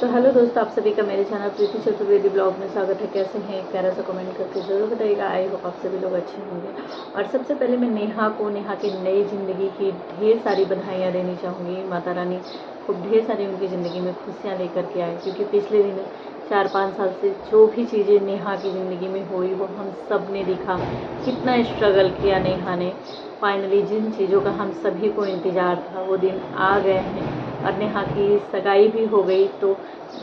तो हेलो दोस्तों, आप सभी का मेरे चैनल प्रीति चतुर्वेदी ब्लॉग में स्वागत है। कैसे हैं? एक प्यारा सा कमेंट करके ज़रूर बताइएगा। आई होप आप सभी लोग अच्छे होंगे। और सबसे पहले मैं नेहा की नई ज़िंदगी की ढेर सारी बधाइयाँ देनी चाहूँगी। माता रानी खूब ढेर सारी उनकी ज़िंदगी में खुशियाँ लेकर के आए, क्योंकि पिछले दिन 4-5 साल से जो भी चीज़ें नेहा की ज़िंदगी में हुई वो हम सब ने देखा। कितना स्ट्रगल किया नेहा ने। फाइनली जिन चीज़ों का हम सभी को इंतज़ार था वो दिन आ गए हैं और नेहा की सगाई भी हो गई। तो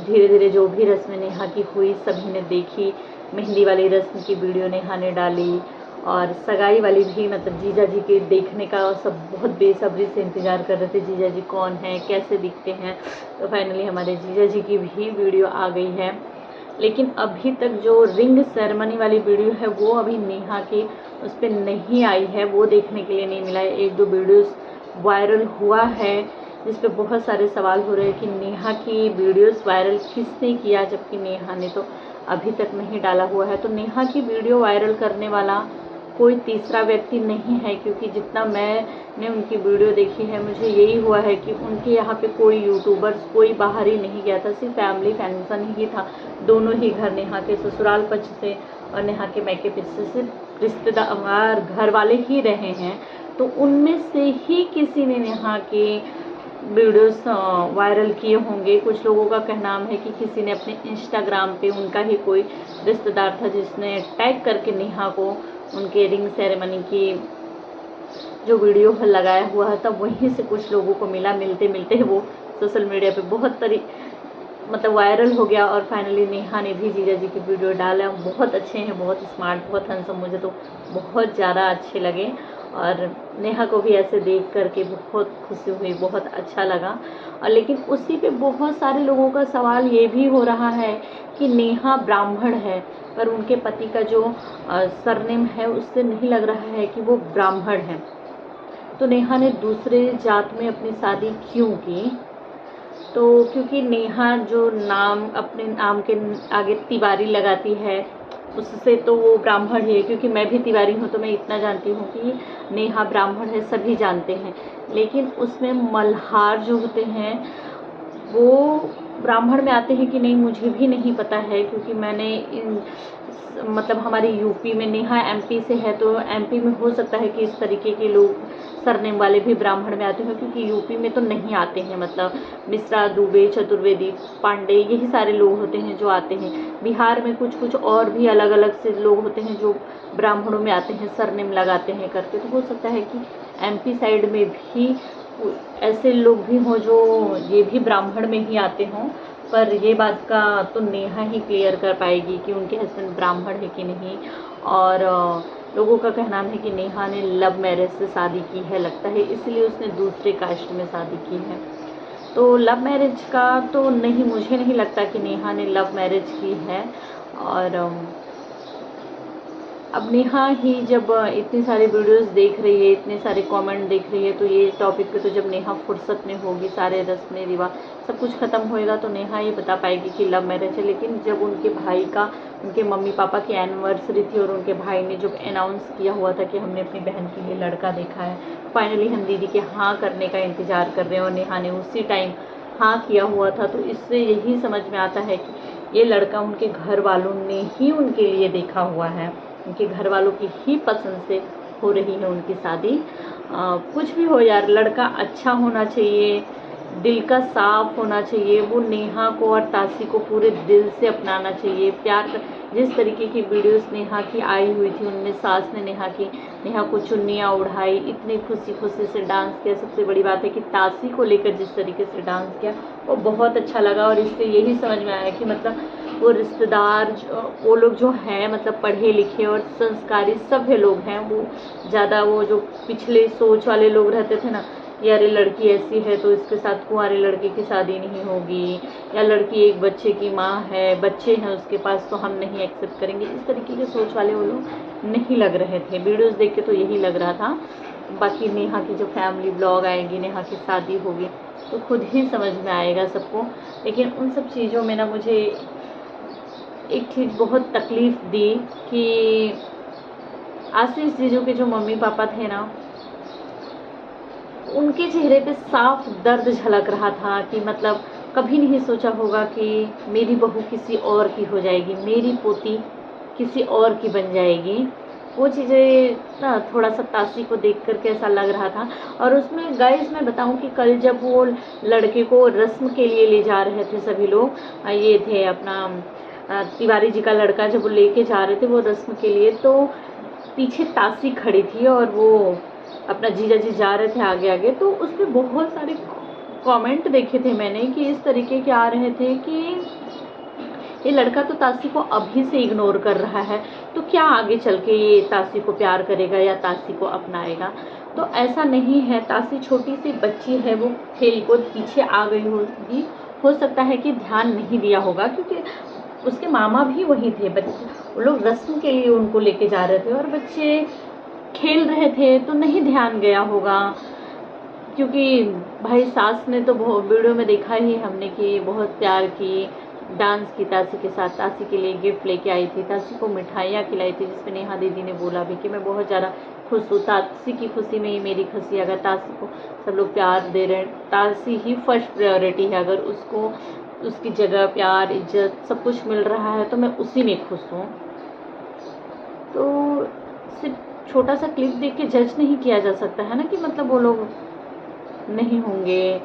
धीरे धीरे जो भी रस्में नेहा की हुई सभी ने देखी। मेहंदी वाली रस्म की वीडियो नेहा ने डाली और सगाई वाली भी, मतलब जीजा जी के देखने का सब बहुत बेसब्री से इंतज़ार कर रहे थे। जीजा जी कौन हैं, कैसे दिखते हैं। तो फाइनली हमारे जीजा जी की भी वीडियो आ गई है, लेकिन अभी तक जो रिंग सेरेमनी वाली वीडियो है वो अभी नेहा की उस पर नहीं आई है, वो देखने के लिए नहीं मिला है। 1-2 वीडियोस वायरल हुआ है जिस पे बहुत सारे सवाल हो रहे हैं कि नेहा की वीडियोस वायरल किसने किया, जबकि नेहा ने तो अभी तक नहीं डाला हुआ है। तो नेहा की वीडियो वायरल करने वाला कोई तीसरा व्यक्ति नहीं है, क्योंकि जितना मैंने उनकी वीडियो देखी है मुझे यही हुआ है कि उनके यहाँ पे कोई यूट्यूबर्स कोई बाहर ही नहीं गया था, सिर्फ फैमिली फंक्शन ही था। दोनों ही घर, नेहा के ससुराल पक्ष से और नेहा के मायके पक्ष से सिर्फ रिश्तेदार घर वाले ही रहे हैं। तो उनमें से ही किसी ने नेहा के वीडियोस वायरल किए होंगे। कुछ लोगों का कहना है कि किसी ने अपने इंस्टाग्राम पे उनका ही कोई रिश्तेदार था जिसने टैग करके नेहा को उनके रिंग सेरेमनी की जो वीडियो लगाया हुआ था वहीं से कुछ लोगों को मिला। मिलते मिलते वो सोशल मीडिया पे बहुत मतलब वायरल हो गया। और फाइनली नेहा ने भी जीजा जी की वीडियो डाला। बहुत अच्छे हैं, बहुत स्मार्ट, बहुत हैंडसम, मुझे तो बहुत ज़्यादा अच्छे लगे और नेहा को भी ऐसे देख करके बहुत खुशी हुई, बहुत अच्छा लगा। और लेकिन उसी पे बहुत सारे लोगों का सवाल ये भी हो रहा है कि नेहा ब्राह्मण है, पर उनके पति का जो सरनेम है उससे नहीं लग रहा है कि वो ब्राह्मण है। तो नेहा ने दूसरे जात में अपनी शादी क्यों की? तो क्योंकि नेहा जो नाम अपने नाम के आगे तिवारी लगाती है उससे तो वो ब्राह्मण है। क्योंकि मैं भी तिवारी हूँ तो मैं इतना जानती हूँ कि नेहा ब्राह्मण है, सभी जानते हैं। लेकिन उसमें मल्हार जो होते हैं वो ब्राह्मण में आते हैं कि नहीं मुझे भी नहीं पता है, क्योंकि मैंने मतलब हमारे यूपी में, नेहा एमपी से है तो एमपी में हो सकता है कि इस तरीके के लोग सरनेम वाले भी ब्राह्मण में आते हैं, क्योंकि यूपी में तो नहीं आते हैं। मतलब मिश्रा, दुबे, चतुर्वेदी, पांडे, यही सारे लोग होते हैं जो आते हैं। बिहार में कुछ कुछ और भी अलग अलग से लोग होते हैं जो ब्राह्मणों में आते हैं, सरनेम लगाते हैं करके। तो हो सकता है कि एमपी साइड में भी ऐसे लोग भी हों जो ये भी ब्राह्मण में ही आते हों। पर ये बात का तो नेहा ही क्लियर कर पाएगी कि उनके हस्बैंड ब्राह्मण है कि नहीं। और लोगों का कहना है कि नेहा ने लव मैरिज से शादी की है, लगता है इसलिए उसने दूसरे कास्ट में शादी की है। तो लव मैरिज का तो नहीं, मुझे नहीं लगता कि नेहा ने लव मैरिज की है। और अब नेहा ही जब इतनी सारी वीडियोस देख रही है, इतने सारे कमेंट देख रही है, तो ये टॉपिक पे तो जब नेहा फुर्सत में होगी, सारे रस्में रिवाज सब कुछ ख़त्म होएगा तो नेहा ही बता पाएगी कि लव मैरिज है। लेकिन जब उनके भाई का, उनके मम्मी पापा की एनिवर्सरी थी और उनके भाई ने जब अनाउंस किया हुआ था कि हमने अपनी बहन के लिए लड़का देखा है, फाइनली हम दीदी के हाँ करने का इंतज़ार कर रहे हैं और नेहा ने उसी टाइम हाँ किया हुआ था। तो इससे यही समझ में आता है कि ये लड़का उनके घर वालों ने ही उनके लिए देखा हुआ है, उनके घर वालों की ही पसंद से हो रही है उनकी शादी। कुछ भी हो यार, लड़का अच्छा होना चाहिए, दिल का साफ होना चाहिए। वो नेहा को और तासी को पूरे दिल से अपनाना चाहिए, प्यार कर। जिस तरीके की वीडियोस नेहा की आई हुई थी उनमें सास ने नेहा को चुन्नियाँ उड़ाई, इतनी खुशी खुशी से डांस किया। सबसे बड़ी बात है कि तासी को लेकर जिस तरीके से डांस किया वो बहुत अच्छा लगा। और इससे यही समझ में आया कि मतलब वो रिश्तेदार वो लोग जो हैं, मतलब पढ़े लिखे और संस्कारी सभ्य लोग हैं। वो ज़्यादा वो जो पिछले सोच वाले लोग रहते थे ना, यार ये लड़की ऐसी है तो इसके साथ कुंवारे लड़के की शादी नहीं होगी, या लड़की एक बच्चे की माँ है, बच्चे हैं उसके पास तो हम नहीं एक्सेप्ट करेंगे, इस तरीके के सोच वाले वो लोग नहीं लग रहे थे। वीडियोस देख के तो यही लग रहा था। बाकी नेहा की जो फैमिली ब्लॉग आएगी, नेहा की शादी होगी, तो खुद ही समझ में आएगा सबको। लेकिन उन सब चीज़ों में ना मुझे एक चीज़ बहुत तकलीफ़ दी कि आशीष जीजू के जो मम्मी पापा थे ना, उनके चेहरे पे साफ दर्द झलक रहा था कि मतलब कभी नहीं सोचा होगा कि मेरी बहू किसी और की हो जाएगी, मेरी पोती किसी और की बन जाएगी। वो चीज़ें ना थोड़ा सा तासी को देख कर के ऐसा लग रहा था। और उसमें गाइस मैं बताऊं कि कल जब वो लड़के को रस्म के लिए ले जा रहे थे सभी लोग, ये थे अपना तिवारी जी का लड़का, जब वो लेके जा रहे थे वो रस्म के लिए, तो पीछे तासी खड़ी थी और वो अपना जीजा जी जा रहे थे आगे आगे। तो उसमें बहुत सारे कमेंट देखे थे मैंने कि इस तरीके के आ रहे थे कि ये लड़का तो तासी को अभी से इग्नोर कर रहा है, तो क्या आगे चल के ये तासी को प्यार करेगा या तासी को अपनाएगा। तो ऐसा नहीं है, तासी छोटी सी बच्ची है, वो खेल को पीछे आ गई होगी। हो सकता है कि ध्यान नहीं दिया होगा, क्योंकि उसके मामा भी वहीं थे, बच्चे वो लोग रस्म के लिए उनको लेके जा रहे थे और बच्चे खेल रहे थे, तो नहीं ध्यान गया होगा। क्योंकि भाई सास ने तो वीडियो में देखा ही हमने कि बहुत प्यार की, डांस की तासी के साथ, तासी के लिए गिफ्ट लेके आई थी, तासी को मिठाइयाँ खिलाई थी, जिसमें नेहा दीदी ने बोला भी कि मैं बहुत ज़्यादा खुश हूँ, तासी की खुशी में ही मेरी खुशी। अगर तासी को सब लोग प्यार दे रहे हैं, तासी ही फर्स्ट प्रायोरिटी है, अगर उसको उसकी जगह प्यार इज्जत सब कुछ मिल रहा है तो मैं उसी में खुश हूँ। तो सिर्फ छोटा सा क्लिप देख के जज नहीं किया जा सकता है ना कि मतलब वो लोग नहीं होंगे,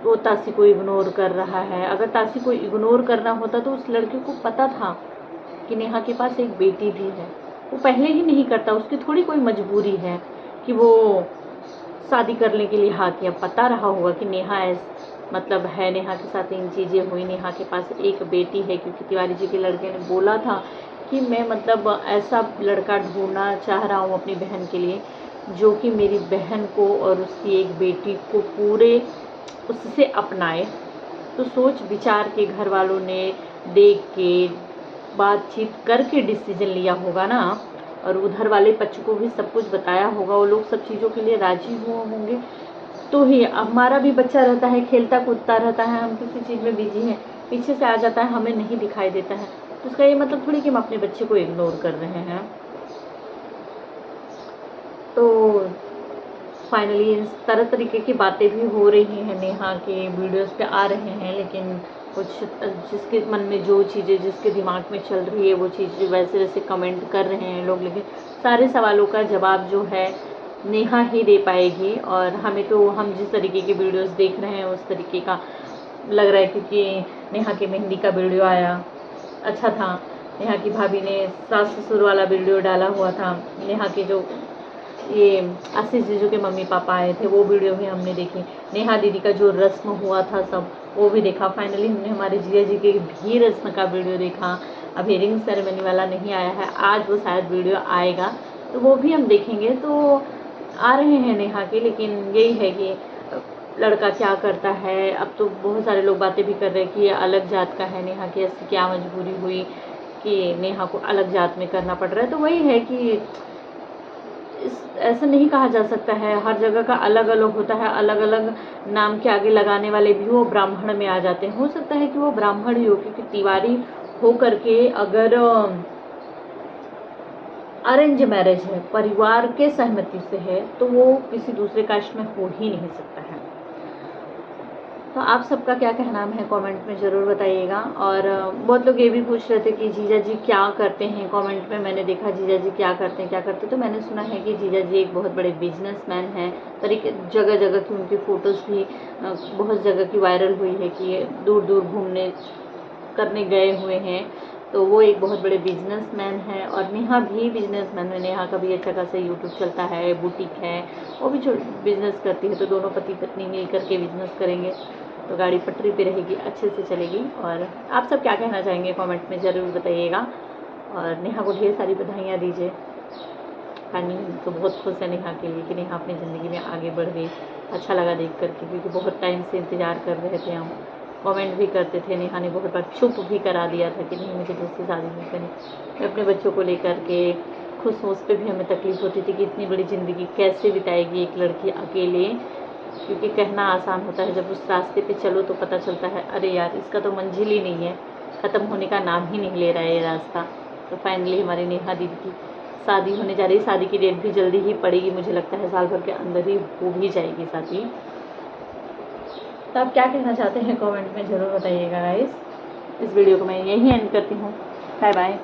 वो तासी को इग्नोर कर रहा है। अगर तासी को इग्नोर करना होता तो उस लड़के को पता था कि नेहा के पास एक बेटी भी है, वो पहले ही नहीं करता। उसकी थोड़ी कोई मजबूरी है कि वो शादी करने के लिए हाँ किया। पता रहा होगा कि नेहा मतलब है, नेहा के साथ इन चीज़ें हुई, नेहा के पास एक बेटी है, क्योंकि तिवारी जी के लड़के ने बोला था कि मैं मतलब ऐसा लड़का ढूंढना चाह रहा हूँ अपनी बहन के लिए, जो कि मेरी बहन को और उसकी एक बेटी को पूरे उससे अपनाए। तो सोच विचार के घर वालों ने देख के बातचीत करके डिसीजन लिया होगा ना, और उधर वाले पक्ष को भी सब कुछ बताया होगा, वो लोग सब चीज़ों के लिए राजी हुए होंगे। तो ही हमारा भी बच्चा रहता है, खेलता कूदता रहता है, हम किसी चीज़ में बिजी हैं, पीछे से आ जाता है, हमें नहीं दिखाई देता है, तो उसका ये मतलब थोड़ी कि हम अपने बच्चे को इग्नोर कर रहे हैं। तो फाइनली इस तरह तरीके की बातें भी हो रही हैं, नेहा के वीडियोस पे आ रहे हैं, लेकिन कुछ जिसके मन में जो चीज़ें जिसके दिमाग में चल रही है वो चीज़ें वैसे वैसे कमेंट कर रहे हैं लोग, लेकिन सारे सवालों का जवाब जो है नेहा ही दे पाएगी। और हमें तो हम जिस तरीके के वीडियोस देख रहे हैं उस तरीके का लग रहा है, क्योंकि नेहा के मेहंदी का वीडियो आया अच्छा था, नेहा की भाभी ने सास ससुर वाला वीडियो डाला हुआ था, नेहा के जो ये आशीष जीजू के मम्मी पापा आए थे वो वीडियो भी हमने देखी, नेहा दीदी का जो रस्म हुआ था सब वो भी देखा। फाइनली हमने हमारे जिया जी के भी रस्म का वीडियो देखा। अभी रिंग सेरेमनी वाला नहीं आया है, आज वो शायद वीडियो आएगा तो वो भी हम देखेंगे। तो आ रहे हैं नेहा के, लेकिन यही है कि लड़का क्या करता है। अब तो बहुत सारे लोग बातें भी कर रहे हैं कि ये अलग जात का है, नेहा की ऐसी क्या मजबूरी हुई कि नेहा को अलग जात में करना पड़ रहा है। तो वही है कि ऐसा नहीं कहा जा सकता है, हर जगह का अलग अलग होता है, अलग अलग नाम के आगे लगाने वाले भी वो ब्राह्मण में आ जाते हैं। हो सकता है कि वो ब्राह्मण ही हो, क्योंकि तिवारी हो करके अगर अरेंज मैरिज है, परिवार के सहमति से है, तो वो किसी दूसरे कास्ट में हो ही नहीं सकता है। तो आप सबका क्या कहना है कमेंट में ज़रूर बताइएगा। और बहुत लोग ये भी पूछ रहे थे कि जीजा जी क्या करते हैं, कमेंट में मैंने देखा जीजा जी क्या करते हैं, तो मैंने सुना है कि जीजा जी एक बहुत बड़े बिजनेसमैन हैं। तरीके जगह जगह की उनकी फ़ोटोज़ भी बहुत जगह की वायरल हुई है कि दूर दूर घूमने करने गए हुए हैं, तो वो एक बहुत बड़े बिजनेसमैन है। और नेहा भी बिजनेसमैन है, नेहा का भी अच्छा खासा यूट्यूब चलता है, बुटीक है, वो भी जो बिज़नेस करती है। तो दोनों पति पत्नी मिल करके बिज़नेस करेंगे तो गाड़ी पटरी पे रहेगी, अच्छे से चलेगी। और आप सब क्या कहना चाहेंगे कमेंट में ज़रूर बताइएगा। और नेहा को ढेर सारी बधाइयाँ दीजिए। फैमिली तो बहुत खुश है नेहा के लिए कि नेहा अपनी ज़िंदगी में आगे बढ़ गई। अच्छा लगा देख करके, क्योंकि बहुत टाइम से इंतज़ार कर रहे थे हम, कमेंट भी करते थे। नेहा ने बहुत बार चुप भी करा दिया था कि नहीं मुझे दूसरी शादी नहीं करनी। मैं अपने बच्चों को लेकर के खुश हूँ, उस पर भी हमें तकलीफ़ होती थी कि इतनी बड़ी ज़िंदगी कैसे बिताएगी एक लड़की अकेले। क्योंकि कहना आसान होता है, जब उस रास्ते पे चलो तो पता चलता है अरे यार इसका तो मंजिल ही नहीं है, ख़त्म होने का नाम ही नहीं ले रहा है ये रास्ता। तो फाइनली हमारी नेहा दीदी की शादी होने जा रही है। शादी की डेट भी जल्दी ही पड़ेगी, मुझे लगता है साल भर के अंदर ही हो भी जाएगी शादी। तो आप क्या कहना चाहते हैं कमेंट में ज़रूर बताइएगा गाइस। इस वीडियो को मैं यहीं एंड करती हूँ। Bye bye.